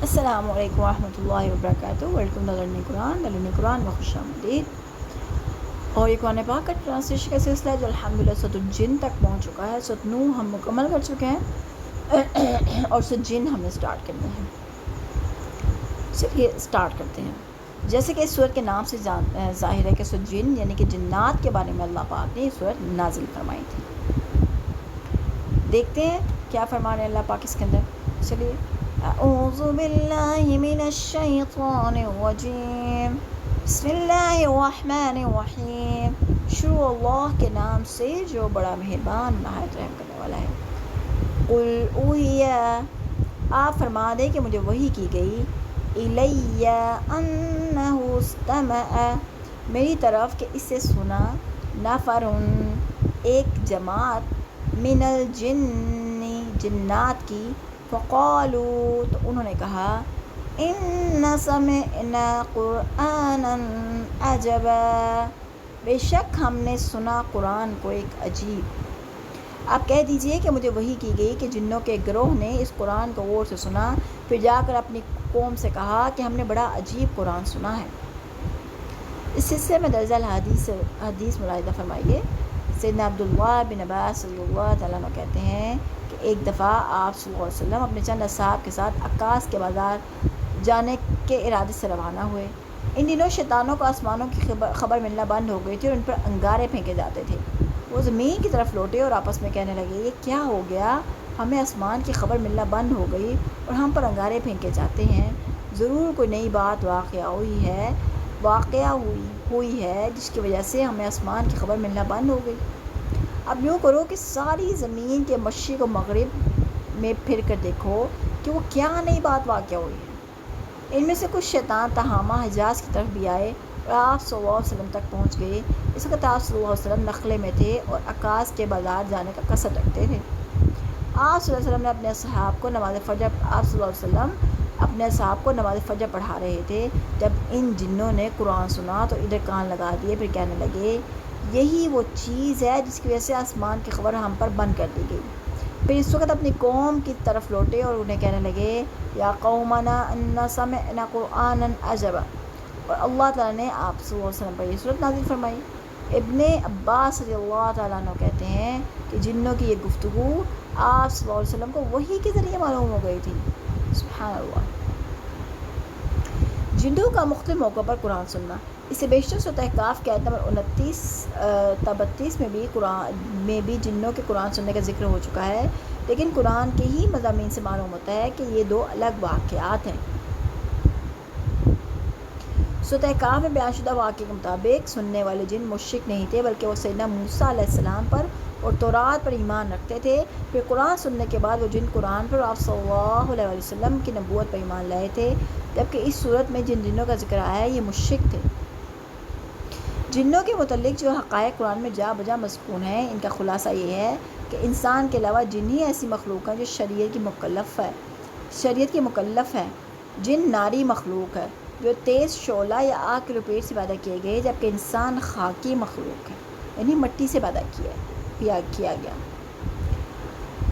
السلام علیکم ورحمۃ اللہ وبرکاتہ۔ ویلکم ٹو لرننگ قرآن میں خوش آمدید۔ اور یہ قرآن پاک کا ٹرانسلیشن کا سلسلہ ہے جو الحمدللہ سورۃ الجن تک پہنچ چکا ہے۔ سورۃ نوح ہم مکمل کر چکے ہیں اور سورۃ جن ہم نے اسٹارٹ کرنی ہے۔ چلیے اسٹارٹ کرتے ہیں۔ جیسے کہ اس سورت کے نام سے ظاہر ہے کہ سورۃ جن یعنی کہ جنات کے بارے میں اللہ پاک نے یہ سورت نازل فرمائی تھی۔ دیکھتے ہیں کیا فرما رہے ہیں اللہ پاک اس کے اندر۔ چلیے اعوذ باللہ من الشیطان الرجیم، بسم اللہ الرحمن الرحیم، شروع اللہ کے نام سے جو بڑا مہربان نہایت رحم کرنے والا ہے۔ قل اوحی، آپ فرما دیں کہ مجھے وحی کی گئی، الی انہ استمع، میری طرف کہ اسے سنا، نفر، ایک جماعت، من الجن، جنات کی، فقالوا، تو انہوں نے کہا، ان سمعنا قرآنا عجبا، بے شک ہم نے سنا قرآن کو ایک عجیب۔ آپ کہہ دیجئے کہ مجھے وحی کی گئی کہ جنوں کے گروہ نے اس قرآن کو غور سے سنا، پھر جا کر اپنی قوم سے کہا کہ ہم نے بڑا عجیب قرآن سنا ہے۔ اس سلسلے میں درج حدیث ملاحظہ فرمائیے۔ سیدنا عبداللہ بن عباس رضی اللہ تعالیٰ عنہ کہتے ہیں کہ ایک دفعہ آپ صلی اللہ علیہ وسلم اپنے چند اصحاب کے ساتھ عکاظ کے بازار جانے کے ارادے سے روانہ ہوئے۔ ان دنوں شیطانوں کو آسمانوں کی خبر ملنا بند ہو گئی تھی اور ان پر انگارے پھینکے جاتے تھے۔ وہ زمین کی طرف لوٹے اور آپس میں کہنے لگے، یہ کیا ہو گیا؟ ہمیں آسمان کی خبر ملنا بند ہو گئی اور ہم پر انگارے پھینکے جاتے ہیں۔ ضرور کوئی نئی بات واقع ہوئی ہے جس کی وجہ سے ہمیں آسمان کی خبر ملنا بند ہو گئی۔ اب یوں کرو کہ ساری زمین کے مشرق و مغرب میں پھر کر دیکھو کہ وہ کیا نئی بات واقع ہوئی ہے۔ ان میں سے کچھ شیطان تہامہ حجاز کی طرف بھی آئے اور آپ صلی اللہ علیہ وسلم تک پہنچ گئے۔ اس وقت آپ صلی اللہ علیہ وسلم نخلے میں تھے اور عکاظ کے بازار جانے کا قصد رکھتے تھے۔ آپ صلی اللہ علیہ وسلم نے اپنے اصحاب کو نماز فجر پڑھا رہے تھے۔ جب ان جنوں نے قرآن سنا تو ادھر کان لگا دیے، پھر کہنے لگے، یہی وہ چیز ہے جس کی وجہ سے آسمان کی خبر ہم پر بند کر دی گئی۔ پھر اس وقت اپنی قوم کی طرف لوٹے اور انہیں کہنے لگے، یا قومنا ان سمعنا قرآنا عجبا، اور اللہ تعالیٰ نے آپ صلی اللہ علیہ وسلم پر یہ صورت نازل فرمائی۔ ابن عباس رضی اللہ تعالیٰ عنہ کہتے ہیں کہ جنوں کی یہ گفتگو آپ صلی اللہ علیہ وسلم کو وحی کے ذریعے معلوم ہو گئی تھی۔ سبحان اللہ۔ جنوں کا مختلف موقع پر قرآن سننا، اس سے بیشتر سورۃ احقاف کے آیت نمبر 29 تا 32 میں بھی جنوں کے قرآن سننے کا ذکر ہو چکا ہے، لیکن قرآن کے ہی مضامین سے معلوم ہوتا ہے کہ یہ دو الگ واقعات ہیں۔ سورۃ احقاف میں بیان شدہ واقعے کے مطابق سننے والے جن مشرک نہیں تھے، بلکہ وہ سیدنا موسیٰ علیہ السلام پر اور تورات پر ایمان رکھتے تھے۔ پھر قرآن سننے کے بعد وہ جن قرآن پر آپ صلی اللہ علیہ وسلم کی نبوت پر ایمان لائے تھے، جبکہ اس صورت میں جن جنوں کا ذکر آیا ہے یہ مشرک تھے۔ جنوں کے متعلق جو حقائق قرآن میں جا بجا مذکور ہیں، ان کا خلاصہ یہ ہے کہ انسان کے علاوہ جن ہی ایسی مخلوق ہیں جو شریعت کی مکلف ہے۔ جن ناری مخلوق ہے جو تیز شعلہ یا آگ کے لپیٹ سے پیدا کیے گئے، جبکہ انسان خاکی مخلوق ہے، یعنی مٹی سے پیدا کیا گیا۔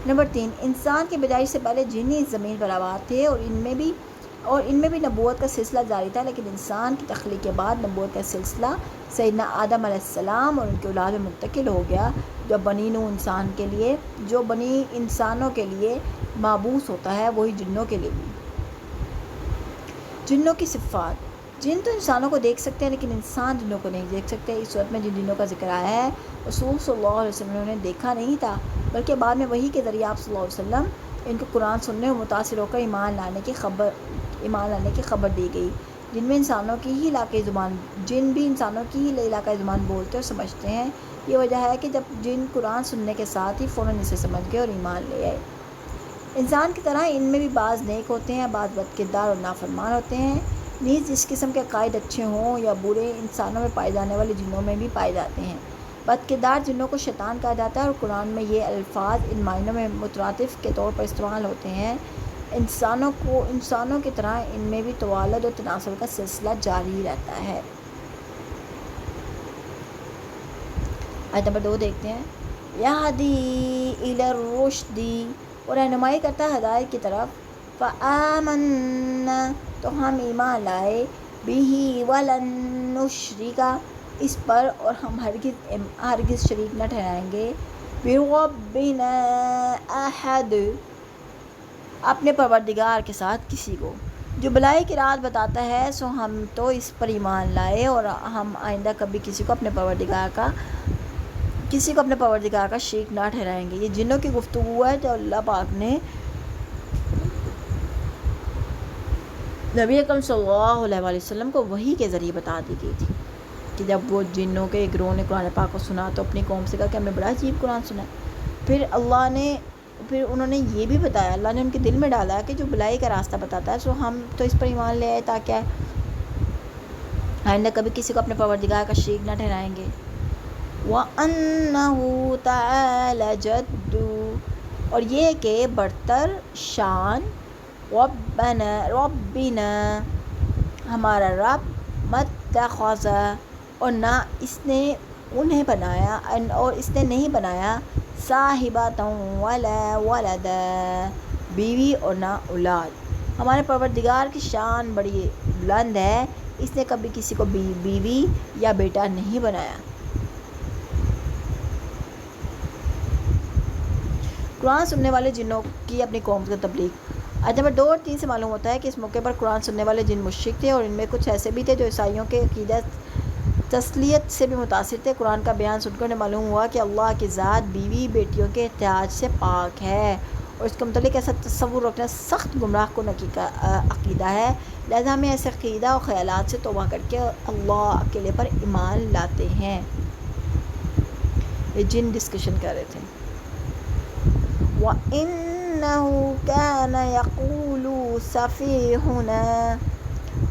نمبر 3، انسان کی پیدائش سے پہلے جن ہی زمین پر آباد تھے اور ان میں بھی نبوت کا سلسلہ جاری تھا، لیکن انسان کی تخلیق کے بعد نبوت کا سلسلہ سیدنا آدم علیہ السلام اور ان کی اولاد میں منتقل ہو گیا۔ جو بنی انسانوں کے لیے مابعوث ہوتا ہے، وہی جنوں کے لیے بھی۔ جنوں کی صفات، جن تو انسانوں کو دیکھ سکتے ہیں لیکن انسان جنوں کو نہیں دیکھ سکتے۔ اس صورت میں جن جنوں کا ذکر آیا ہے، رسول صلی اللہ علیہ وسلم نے انہیں دیکھا نہیں تھا، بلکہ بعد میں وحی کے ذریعے آپ صلی اللہ علیہ وسلم ان کو قرآن سننے اور متاثر ہو کر ایمان لانے کی خبر دی گئی۔ جن بھی انسانوں کی ہی علاقائی زبان بولتے اور سمجھتے ہیں۔ یہ وجہ ہے کہ جب جن قرآن سننے کے ساتھ ہی فوراً اسے سمجھ گئے اور ایمان لے آئے۔ انسان کی طرح ان میں بھی بعض نیک ہوتے ہیں، بعض بد کردار اور نافرمان ہوتے ہیں۔ نیز جس قسم کے عقائد اچھے ہوں یا برے، انسانوں میں پائے جانے والے جنوں میں بھی پائے جاتے ہیں۔ بد کردار جنوں کو شیطان کہا جاتا ہے اور قرآن میں یہ الفاظ ان معنوں میں مترادف کے طور پر استعمال ہوتے ہیں۔ انسانوں کی طرح ان میں بھی توالد اور تناسل کا سلسلہ جاری رہتا ہے۔ آیت نمبر 2 دیکھتے ہیں۔ یہدی الی الرشد، اور رہنمائی کرتا ہے ہدایت کی طرف، فآمنا تو ہم ایمان لائے بِهِ وَلَن نُشْرِكَ اس پر اور ہم ہرگز شریک نہ ٹھہرائیں گے بِرَبِّنَا أَحَدٍ اپنے پروردگار کے ساتھ کسی کو. جو بلائی کی رات بتاتا ہے سو ہم تو اس پر ایمان لائے اور ہم آئندہ کبھی کسی کو اپنے پروردگار کا شریک نہ ٹھہرائیں گے. یہ جنوں کی گفتگو ہے جو اللہ پاک نے نبی اکرم صلی اللہ علیہ وآلہ وسلم کو وحی کے ذریعے بتا دی گئی تھی کہ جب وہ جنوں کے گروہ نے قرآن پاک کو سنا تو اپنی قوم سے کہا کہ ہم نے بڑا عجیب قرآن سنا. پھر انہوں نے یہ بھی بتایا، اللہ نے ان کے دل میں ڈالا کہ جو بلائی کا راستہ بتاتا ہے سو ہم تو اس پر ایمان لے آئے تاکہ آئندہ کبھی کسی کو اپنے پروردگار کا شریک نہ ٹھہرائیں گے. وَأَنَّهُ تَعَالَى جَدُّ اور یہ کہ برتر شان ربنا ہمارا رب متخذ اور نہ اس نے انہیں بنایا اور اس نے نہیں بنایا صاحبۃ ولا ولدا بیوی اور نہ اولاد. ہمارے پروردگار کی شان بڑی بلند ہے، اس نے کبھی کسی کو بیوی یا بیٹا نہیں بنایا. قرآن سننے والے جنوں کی اپنی قوم کو تبلیغ. آیت نمبر 2 اور 3 سے معلوم ہوتا ہے کہ اس موقع پر قرآن سننے والے جن مشرک تھے اور ان میں کچھ ایسے بھی تھے جو عیسائیوں کے عقیدہ تثلیت سے بھی متاثر تھے. قرآن کا بیان سن کر انہیں معلوم ہوا کہ اللہ کی ذات بیوی بیٹیوں کے احتیاج سے پاک ہے اور اس کے متعلق ایسا تصور رکھنا سخت گمراہ کن عقیدہ ہے. لہذا ہمیں ایسے عقیدہ اور خیالات سے توبہ کر کے اللہ اکیلے پر ایمان لاتے ہیں. یہ جن ڈسکشن کر رہے تھے. وَإِنَّهُ كَانَ يَقُولُ سَفِيهُنَا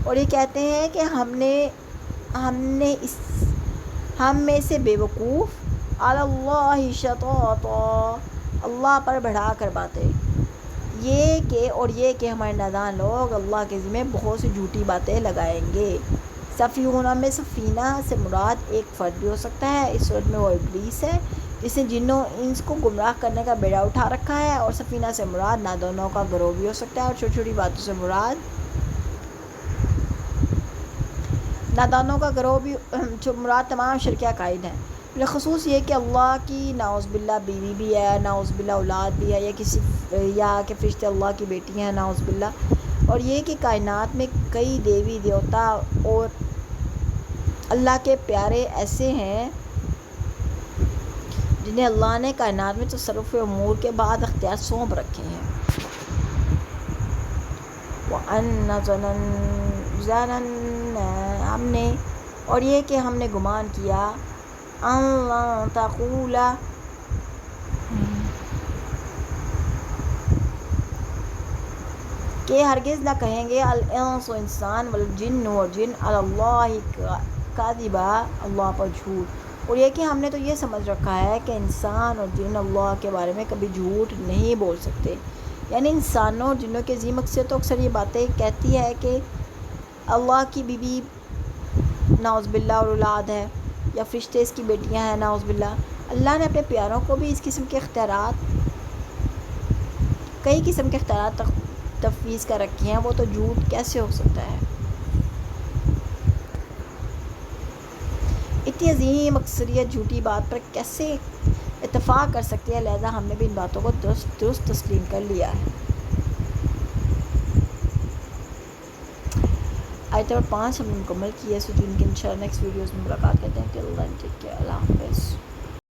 اور یہ کہتے ہیں کہ ہم میں سے بے وقوف علی اللہ شطاطا اللہ پر بڑھا کر باتیں. یہ کہ ہمارے نادان لوگ اللہ کے ذمہ بہت سی جھوٹی باتیں لگائیں گے. سفیہنا میں سفینہ سے مراد ایک فرد بھی ہو سکتا ہے. اس صورت میں وہ ابلیس ہے جس نے جنوں انس کو گمراہ کرنے کا بیڑا اٹھا رکھا ہے، اور سفینہ سے مراد نادانوں کا گروہ بھی ہو سکتا ہے، اور چھوٹی چھوٹی باتوں سے نادانوں کا گروہ بھی مراد تمام شرک عقائد ہیں. بالخصوص یہ کہ اللہ کی نعوذ باللہ بیوی بھی ہے، نعوذ باللہ اولاد بھی ہے، یا کہ فرشتے اللہ کی بیٹی ہیں نعوذ باللہ. اور یہ کہ کائنات میں کئی دیوی دیوتا اور اللہ کے پیارے ایسے ہیں جنہیں اللہ نے کائنات میں تصرف امور کے بعد اختیار سونپ رکھے ہیں. وَأَنَّ ظَنَنَّا ہم نے اور یہ کہ ہم نے گمان کیا أَن لَن تَقُولَ کہ ہرگز نہ کہیں گے الانس انسان والجن اور جن علی اللہ کاذبا اللہ پر جھوٹ. اور یہ کہ ہم نے تو یہ سمجھ رکھا ہے کہ انسان اور جن اللہ کے بارے میں کبھی جھوٹ نہیں بول سکتے. یعنی انسانوں اور جنوں کے عظیم اکثریت تو اکثر یہ باتیں کہتی ہے کہ اللہ کی بیوی نعوذ باللہ اور اولاد ہے، یا فرشتے اس کی بیٹیاں ہیں نعوذ باللہ. اللہ نے اپنے پیاروں کو بھی اس قسم کے کئی قسم کے اختیارات تفویض کر رکھے ہیں. وہ تو جھوٹ کیسے ہو سکتا ہے؟ اتنی عظیم اکثریت جھوٹی بات پر کیسے اتفاق کر سکتی ہے؟ لہذا ہم نے بھی ان باتوں کو درست تسلیم کر لیا ہے. آیت نمبر 5 ہم نے مکمل کی ہے. سو جن کی انشاءاللہ نیکسٹ ویڈیوز میں ملاقات کرتے ہیں. اللہ حافظ.